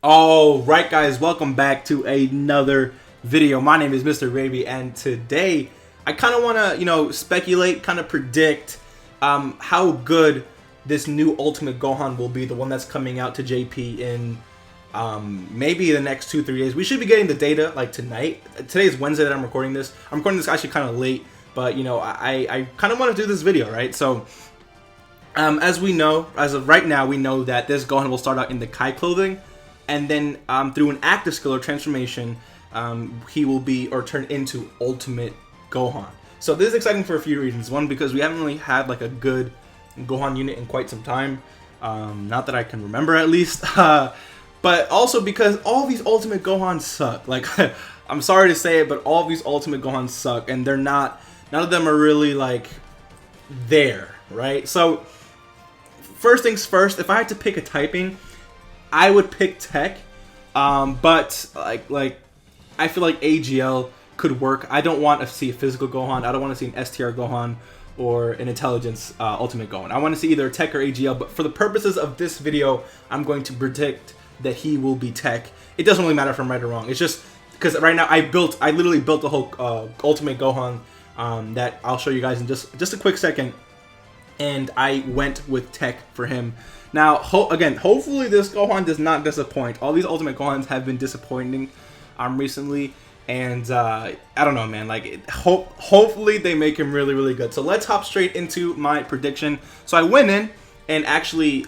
All right, guys, welcome back to another video. My name is Mr. Raby, and today I kind of want to, speculate, kind of predict how good this new Ultimate Gohan will be, the one that's coming out to JP in maybe the next 2-3 days. We should be getting the data like tonight. Today is Wednesday that I'm recording this. I'm recording this actually kind of late, but I kind of want to do this video, right? So as we know, as of right now, we know that this Gohan will start out in the Kai clothing. And then through an active skill or transformation, he will be or turn into Ultimate Gohan. So this is exciting for a few reasons. One, because we haven't really had like a good Gohan unit in quite some time. Not that I can remember, at least. But also because all these Ultimate Gohans suck. Like, I'm sorry to say it, but all these Ultimate Gohans suck. And they're not, none of them are really like there, right? So first things first, if I had to pick a typing, I would pick Tech, but like I feel like AGL could work. I don't want to see a physical Gohan. I don't want to see an STR Gohan or an Intelligence Ultimate Gohan. I want to see either Tech or AGL, but for the purposes of this video, I'm going to predict that he will be Tech. It doesn't really matter if I'm right or wrong. It's just because right now I literally built the whole Ultimate Gohan that I'll show you guys in just a quick second, and I went with Tech for him. Now, again, hopefully this Gohan does not disappoint. All these Ultimate Gohans have been disappointing recently, and I don't know, man. Like, hopefully they make him really, really good. So let's hop straight into my prediction. So I went in and actually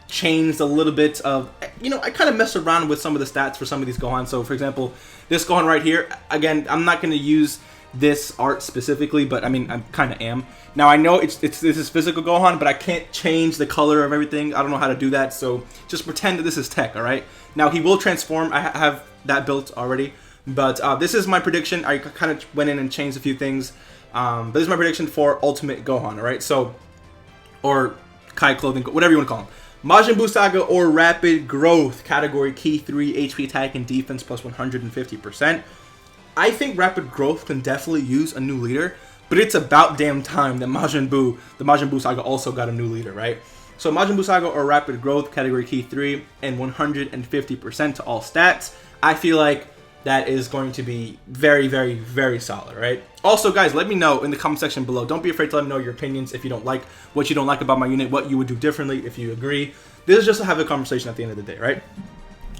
changed a little bit of, I kind of messed around with some of the stats for some of these Gohans. So, for example, this Gohan right here, again, I'm not going to use this art specifically, but I mean, I kind of am. Now I know this is physical Gohan, but I can't change the color of everything. I don't know how to do that, so just pretend that this is Tech, all right? Now he will transform. I have that built already, but this is my prediction. I kind of went in and changed a few things, but this is my prediction for Ultimate Gohan, all right? So, or Kai clothing, whatever you want to call him. Majin Buu Saga or Rapid Growth, category Key 3, HP attack and defense plus 150%. I think Rapid Growth can definitely use a new leader, but it's about damn time that the Majin Buu Saga also got a new leader, right? So Majin Buu Saga or Rapid Growth, category Key 3, and 150% to all stats. I feel like that is going to be very, very, very solid, right? Also, guys, let me know in the comment section below. Don't be afraid to let me know your opinions if you don't like what you don't like about my unit, what you would do differently if you agree. This is just to have a conversation at the end of the day, right?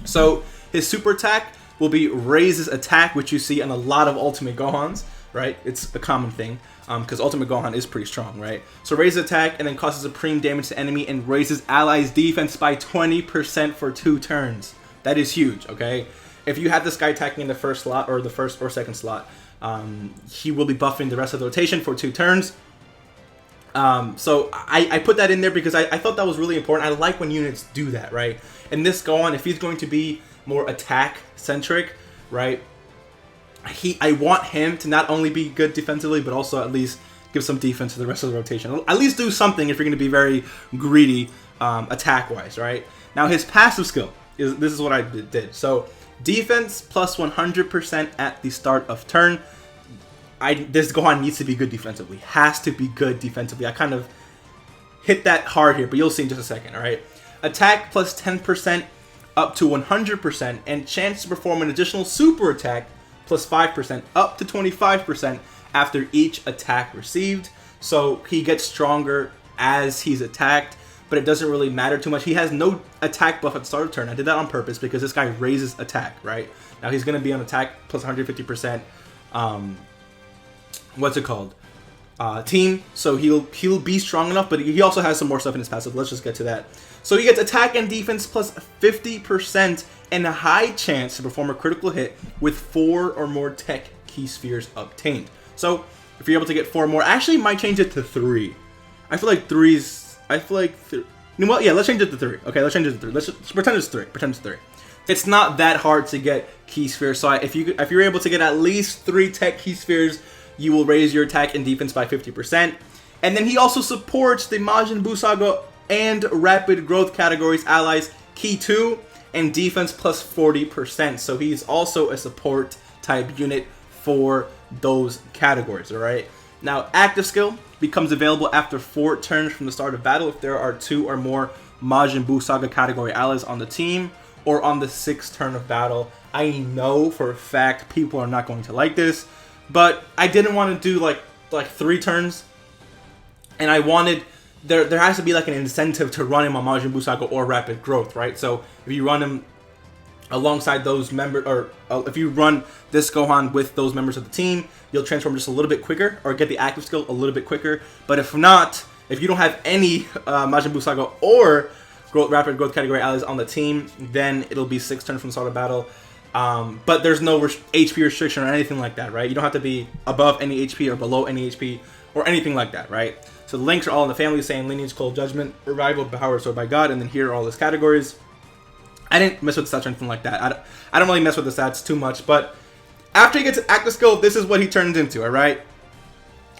So his super attack will be raises attack, which you see in a lot of Ultimate Gohans, right? It's a common thing, because Ultimate Gohan is pretty strong, right? So raises attack and then causes supreme damage to enemy and raises allies' defense by 20% for 2 turns. That is huge, okay? If you have this guy attacking in the first slot or the first or second slot, he will be buffing the rest of the rotation for 2 turns. So I put that in there because I thought that was really important. I like when units do that, right? And this Gohan, if he's going to be more attack centric, right? I want him to not only be good defensively, but also at least give some defense to the rest of the rotation. At least do something if you're going to be very greedy attack wise, right? Now his passive skill this is what I did. So defense plus 100% at the start of turn. This Gohan needs to be good defensively. Has to be good defensively. I kind of hit that hard here, but you'll see in just a second, all right? Attack plus 10% up to 100%, and chance to perform an additional super attack plus 5% up to 25% after each attack received. So he gets stronger as he's attacked, but it doesn't really matter too much. He has no attack buff at the start of turn. I did that on purpose because this guy raises attack, right? Now he's going to be on attack plus 150%. What's it called? Team. So he'll be strong enough, but he also has some more stuff in his passive. Let's just get to that. So he gets attack and defense plus 50% and a high chance to perform a critical hit with 4 or more Tech Key Spheres obtained. So if you're able to get 4 more, actually might change it to 3. I feel like 3's. Well, yeah, let's change it to 3. Okay, let's change it to 3. Let's pretend it's 3. Pretend it's 3. It's not that hard to get Key Spheres. So if you're able to get at least 3 Tech Key Spheres, you will raise your attack and defense by 50%. And then he also supports the Majin Buu Saga and Rapid Growth categories allies Key 2 and defense plus 40%. So he's also a support type unit for those categories, alright? Now, active skill becomes available after 4 turns from the start of battle if there are 2 or more Majin Buu Saga category allies on the team, or on the 6th turn of battle. I know for a fact people are not going to like this, but I didn't want to do like 3 turns, and I wanted there has to be like an incentive to run him on Majin Buu Saga or Rapid Growth, right? So if you run him alongside those members, or if you run this Gohan with those members of the team, you'll transform just a little bit quicker or get the active skill a little bit quicker. But if not, if you don't have any Majin Buu Saga or Rapid Growth category allies on the team, then it'll be 6 turns from the start of battle. But there's no HP restriction or anything like that, right? You don't have to be above any HP or below any HP or anything like that, right? So the links are all in the family, saying Lineage, Cold Judgment, Revival, Power, Sword by God, and then here are all his categories. I didn't mess with the stats or anything like that. I don't really mess with the stats too much, but after he gets an active skill, this is what he turns into, alright?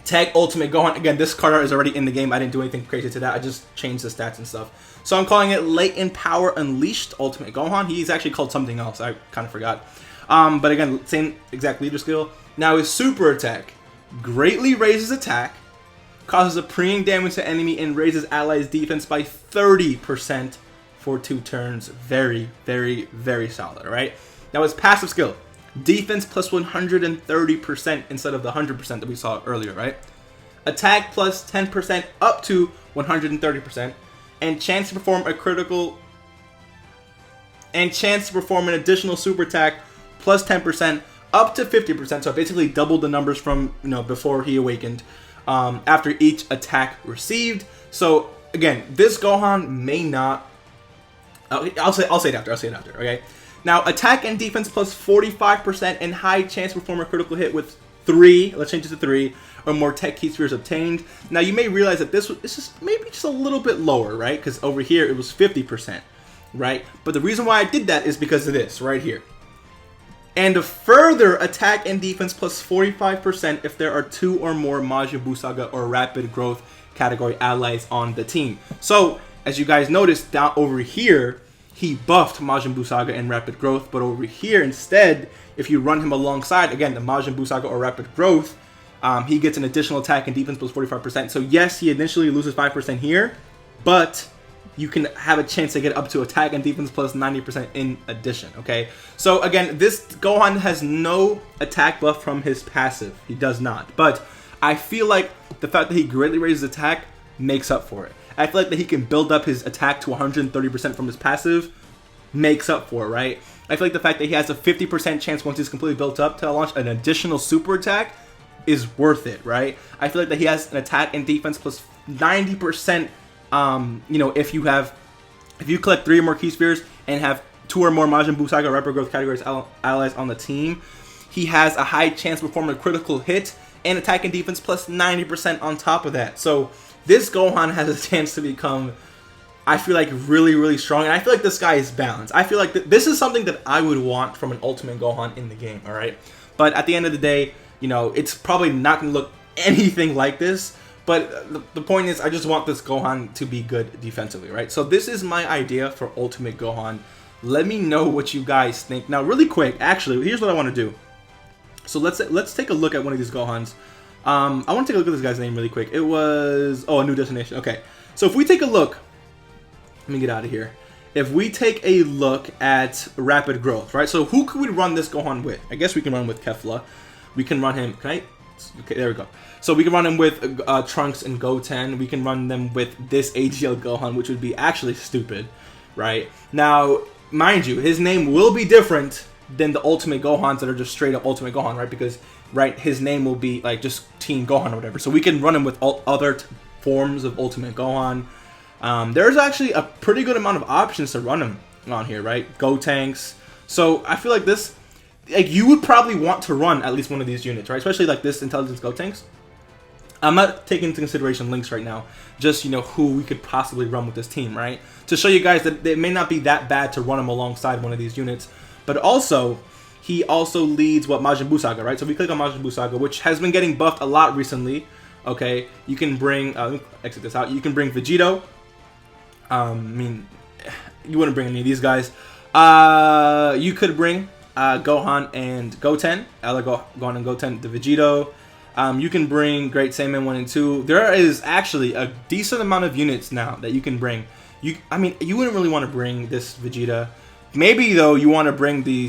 Tag Ultimate Gohan. Again, this card art is already in the game. I didn't do anything crazy to that. I just changed the stats and stuff. So I'm calling it Latent Power Unleashed Ultimate Gohan. He's actually called something else. I kind of forgot. But again, same exact leader skill. Now his super attack greatly raises attack, causes a preying damage to enemy, and raises allies' defense by 30% for 2 turns. Very, very, very solid, right? Now his passive skill, defense plus 130% instead of the 100% that we saw earlier, right? Attack plus 10% up to 130%, and chance to perform a critical, and chance to perform an additional super attack plus 10% up to 50%. So basically doubled the numbers from, you know, before he awakened, after each attack received. So again, this Gohan may not. I'll say it after. Okay. Now attack and defense plus 45% and high chance to perform a critical hit with 3. Let's change it to 3 or more tech key spheres obtained. Now you may realize that this is just maybe just a little bit lower, right? Because over here it was 50%, right? But the reason why I did that is because of this right here. And a further attack and defense plus 45% if there are 2 or more Majin Buu Saga or Rapid Growth category allies on the team. So, as you guys noticed, down over here, he buffed Majin Buu Saga and Rapid Growth, but over here, instead, if you run him alongside, again, the Majin Buu Saga or Rapid Growth, he gets an additional attack and defense plus 45%. So, yes, he initially loses 5% here, but you can have a chance to get up to attack and defense plus 90% in addition, okay? So, again, this Gohan has no attack buff from his passive. He does not. But I feel like the fact that he greatly raises attack makes up for it. I feel like that he can build up his attack to 130% from his passive makes up for it, right? I feel like the fact that he has a 50% chance once he's completely built up to launch an additional super attack is worth it, right? I feel like that he has an attack and defense plus 90%. You know, if you collect 3 or more key spheres and have 2 or more Majin Buu Saga Rapid Growth categories allies on the team, he has a high chance to perform a critical hit and attack and defense plus 90% on top of that. So this Gohan has a chance to become, I feel like, really, really strong. And I feel like this guy is balanced. I feel like this is something that I would want from an Ultimate Gohan in the game, alright? But at the end of the day, you know, it's probably not going to look anything like this. But the point is, I just want this Gohan to be good defensively, right? So this is my idea for Ultimate Gohan. Let me know what you guys think. Now, really quick, actually, here's what I want to do. So let's take a look at one of these Gohans. I want to take a look at this guy's name really quick. It was, oh, A New Destination. Okay, so if we take a look, let me get out of here. If we take a look at Rapid Growth, right? So who could we run this Gohan with? I guess we can run with Kefla. We can run him. Can I? Okay, there we go. So we can run him with Trunks and Goten. We can run them with this AGL Gohan, which would be actually stupid, right? Now, mind you, his name will be different than the Ultimate Gohans that are just straight up Ultimate Gohan, right? Because, right, his name will be like just Team Gohan or whatever. So we can run him with other forms of Ultimate Gohan. There's actually a pretty good amount of options to run him on here, right? Gotenks. So I feel like this, like, you would probably want to run at least one of these units, right? Especially like this Intelligence Gotenks. I'm not taking into consideration links right now, just, you know, who we could possibly run with this team, right? To show you guys that it may not be that bad to run him alongside one of these units. But also, he also leads Majin Buu Saga, right? So if we click on Majin Buu Saga, which has been getting buffed a lot recently, okay? You can bring, let me exit this out. You can bring Vegito. I mean, you wouldn't bring any of these guys. You could bring Gohan and Goten. Gohan and Goten, the Vegito. You can bring Great Saiyaman 1 and 2. There is actually a decent amount of units now that you can bring. I mean, you wouldn't really want to bring this Vegeta. Maybe though you want to bring the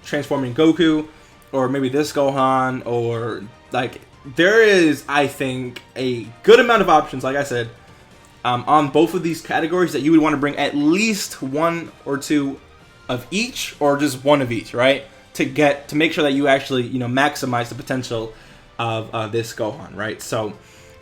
transforming Goku, or maybe this Gohan, or like there is, I think, a good amount of options. Like I said, on both of these categories that you would want to bring at least one or two of each, or just one of each, right? To make sure that you actually, you know, maximize the potential of this Gohan, right? So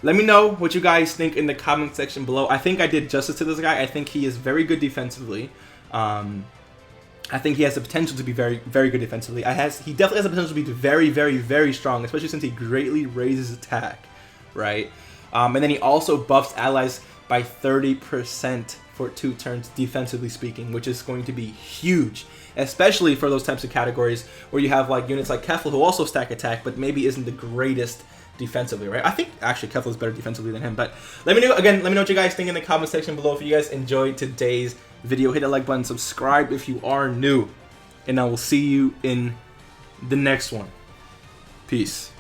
let me know what you guys think in the comment section below. I think I did justice to this guy. I think he is very good defensively. I think he has the potential to be very, very good defensively. He definitely has the potential to be very, very, very strong, especially since he greatly raises attack, right? And then he also buffs allies by 30% for 2 turns, defensively speaking, which is going to be huge, especially for those types of categories where you have like units like Kefla who also stack attack, but maybe isn't the greatest defensively, right? I think actually Kefla is better defensively than him, but let me know what you guys think in the comment section below. If you guys enjoyed today's video, hit that like button, subscribe if you are new, and I will see you in the next one. Peace.